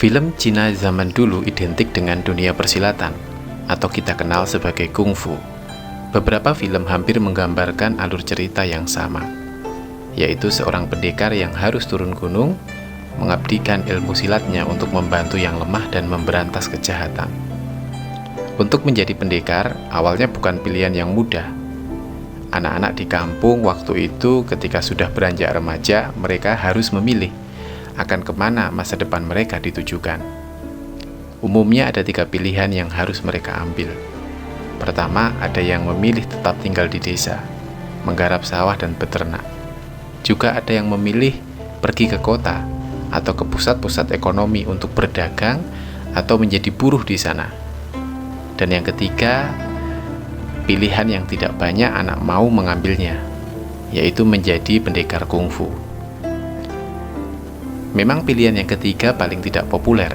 Film Cina zaman dulu identik dengan dunia persilatan, atau kita kenal sebagai kungfu. Beberapa film hampir menggambarkan alur cerita yang sama, yaitu seorang pendekar yang harus turun gunung, mengabdikan ilmu silatnya untuk membantu yang lemah dan memberantas kejahatan. Untuk menjadi pendekar, awalnya bukan pilihan yang mudah. Anak-anak di kampung waktu itu ketika sudah beranjak remaja, mereka harus memilih akan kemana masa depan mereka ditujukan. Umumnya ada 3 pilihan yang harus mereka ambil. Pertama, ada yang memilih tetap tinggal di desa, menggarap sawah dan beternak. Juga ada yang memilih pergi ke kota atau ke pusat-pusat ekonomi untuk berdagang atau menjadi buruh di sana. Dan yang ketiga, pilihan yang tidak banyak anak mau mengambilnya, yaitu menjadi pendekar kungfu. Memang pilihan yang ketiga paling tidak populer.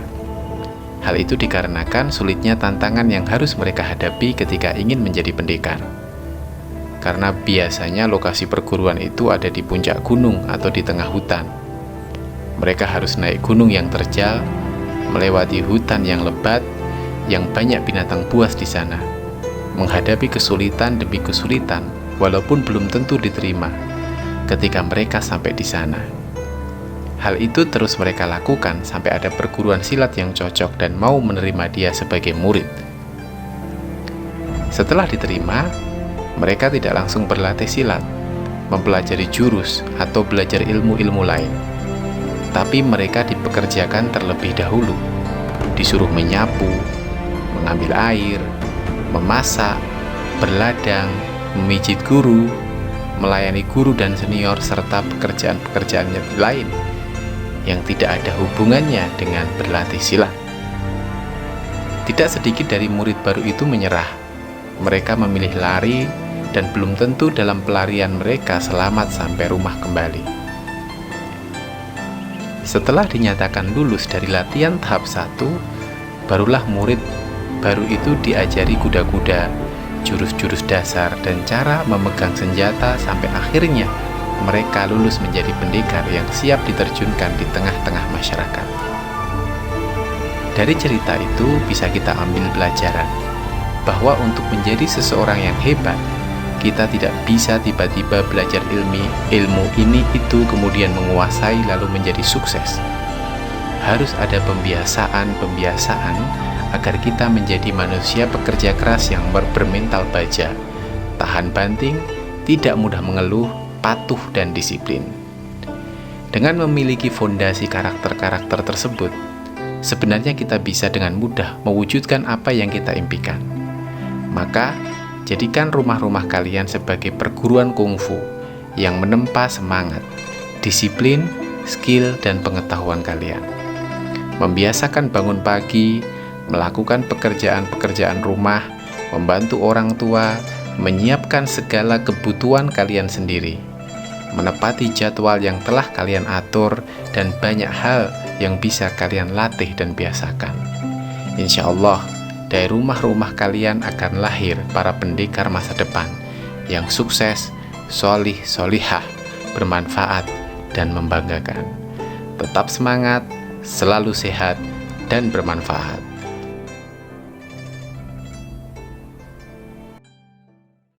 Hal itu dikarenakan sulitnya tantangan yang harus mereka hadapi ketika ingin menjadi pendekar. Karena biasanya lokasi perguruan itu ada di puncak gunung atau di tengah hutan. Mereka harus naik gunung yang terjal, melewati hutan yang lebat, yang banyak binatang buas di sana, menghadapi kesulitan demi kesulitan, walaupun belum tentu diterima ketika mereka sampai di sana. Hal itu terus mereka lakukan sampai ada perguruan silat yang cocok dan mau menerima dia sebagai murid. Setelah diterima, mereka tidak langsung berlatih silat, mempelajari jurus, atau belajar ilmu-ilmu lain. Tapi mereka dipekerjakan terlebih dahulu, disuruh menyapu, mengambil air, memasak, berladang, memijit guru, melayani guru dan senior, serta pekerjaan-pekerjaan lain yang tidak ada hubungannya dengan berlatih silat. Tidak sedikit dari murid baru itu menyerah. Mereka memilih lari dan belum tentu dalam pelarian mereka selamat sampai rumah kembali. Setelah dinyatakan lulus dari latihan tahap 1, barulah murid baru itu diajari kuda-kuda, jurus-jurus dasar, dan cara memegang senjata sampai akhirnya mereka lulus menjadi pendekar yang siap diterjunkan di tengah-tengah masyarakat. Dari cerita itu bisa kita ambil pelajaran bahwa untuk menjadi seseorang yang hebat, kita tidak bisa tiba-tiba belajar ilmu ini itu kemudian menguasai lalu menjadi sukses. Harus ada pembiasaan agar kita menjadi manusia pekerja keras yang bermental baja, tahan banting, tidak mudah mengeluh, patuh dan disiplin. Dengan memiliki fondasi karakter-karakter tersebut, sebenarnya kita bisa dengan mudah mewujudkan apa yang kita impikan. Maka, jadikan rumah-rumah kalian sebagai perguruan kungfu yang menempa semangat, disiplin, skill, dan pengetahuan kalian. Membiasakan bangun pagi, melakukan pekerjaan-pekerjaan rumah, membantu orang tua, menyiapkan segala kebutuhan kalian sendiri, menepati jadwal yang telah kalian atur, dan banyak hal yang bisa kalian latih dan biasakan. Insya Allah, dari rumah-rumah kalian akan lahir para pendekar masa depan yang sukses, solih, solihah, bermanfaat, dan membanggakan. Tetap semangat, selalu sehat, dan bermanfaat.